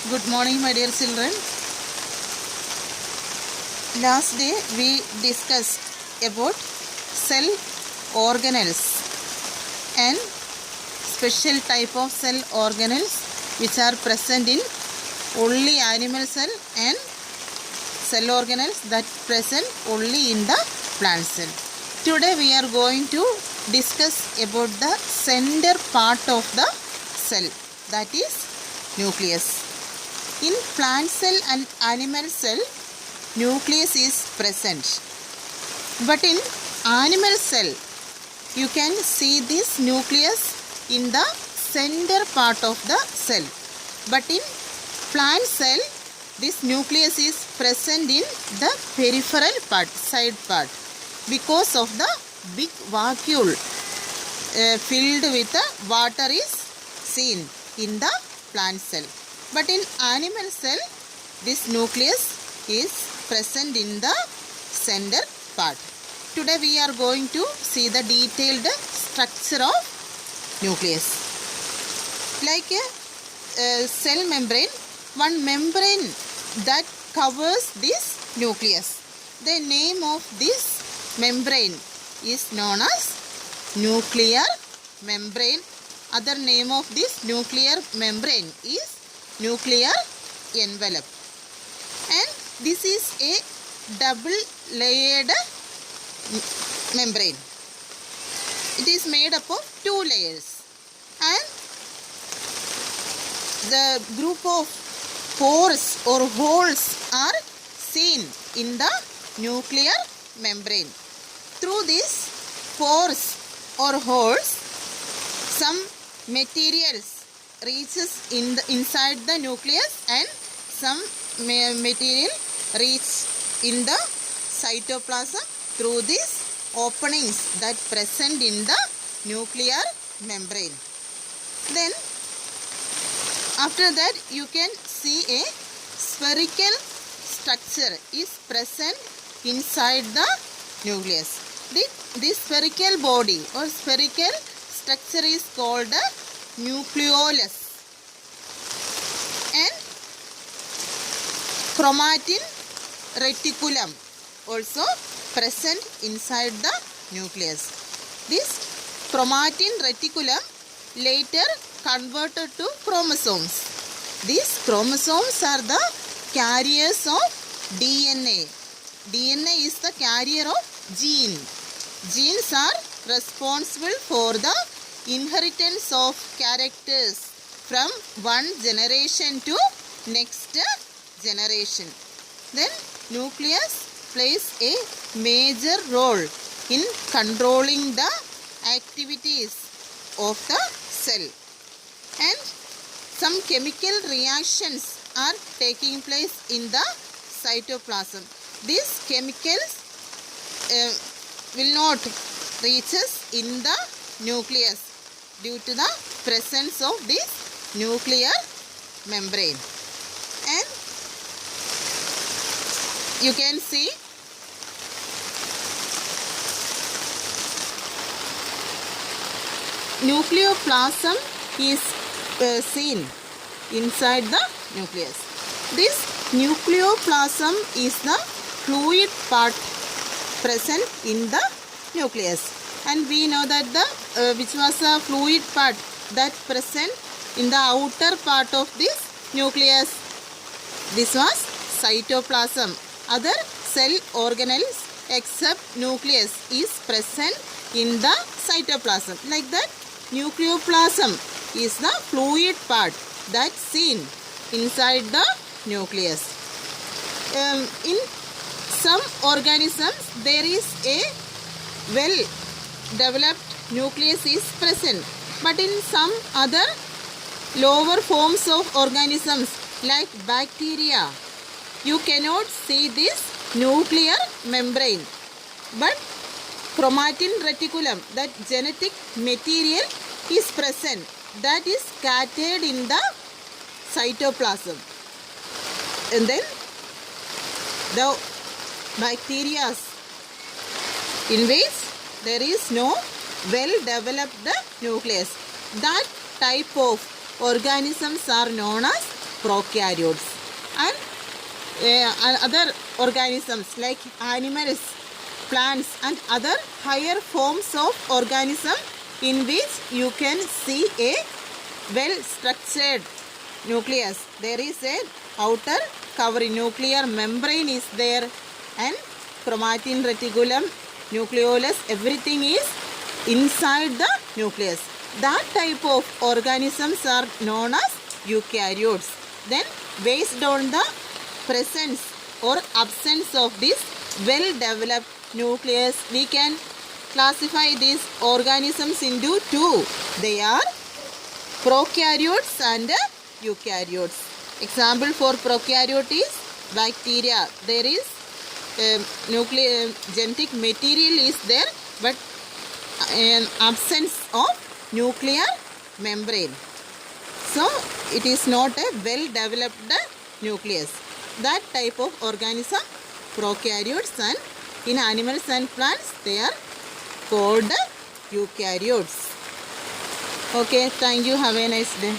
Good morning, my dear children. Last day we discussed about cell organelles and special type of cell organelles which are present in only animal cell and cell organelles that present only in the plant cell. Today we are going to discuss about the center part of the cell, that is nucleus. In plant cell and animal cell, nucleus is present. But in animal cell, you can see this nucleus in the center part of the cell. But in plant cell, this nucleus is present in the peripheral part, side part, because of the big vacuole filled with the water is seen in the plant cell. But in animal cell, this nucleus is present in the center part. Today we are going to see the detailed structure of nucleus. Like a cell membrane, one membrane that covers this nucleus. The name of this membrane is known as nuclear membrane. Other name of this nuclear membrane is nuclear envelope. And this is a double layered membrane. It is made up of two layers. And the group of pores or holes are seen in the nuclear membrane. Through these pores or holes, some materials reaches inside the nucleus and some material reach in the cytoplasm through these openings that present in the nuclear membrane. Then after that you can see a spherical structure is present inside the nucleus. This spherical body or spherical structure is called a nucleolus. And chromatin reticulum also present inside the nucleus. This chromatin reticulum later converted to chromosomes. These chromosomes are the carriers of DNA. DNA is the carrier of gene. Genes are responsible for the inheritance of characters from one generation to next generation. Then nucleus plays a major role in controlling the activities of the cell. And some chemical reactions are taking place in the cytoplasm. These chemicals will not reach us in the nucleus due to the presence of this nuclear membrane. And you can see nucleoplasm is seen inside the nucleus. This nucleoplasm is the fluid part present in the nucleus. And we know that the which was the fluid part that present in the outer part of this nucleus. This was cytoplasm. Other cell organelles except nucleus is present in the cytoplasm. Like that, nucleoplasm is the fluid part that's seen inside the nucleus. In some organisms there is a well developed nucleus is present, but in some other lower forms of organisms like bacteria, you cannot see this nuclear membrane, but chromatin reticulum, that genetic material is present, that is scattered in the cytoplasm. And then the bacteria in which there is no well developed nucleus, that type of organisms are known as prokaryotes. And other organisms like animals, plants and other higher forms of organism in which you can see a well structured nucleus. There is a outer covering, nuclear membrane is there, and chromatin, reticulum, nucleolus, everything is inside the nucleus. That type of organisms are known as eukaryotes. Then based on the presence or absence of this well developed nucleus, we can classify these organisms into two. They are prokaryotes and eukaryotes. Example for prokaryote is bacteria. There is genetic material is there, but an absence of nuclear membrane. So it is not a well developed nucleus. That type of organism prokaryotes, and in animals and plants they are called eukaryotes. Okay, thank you. Have a nice day.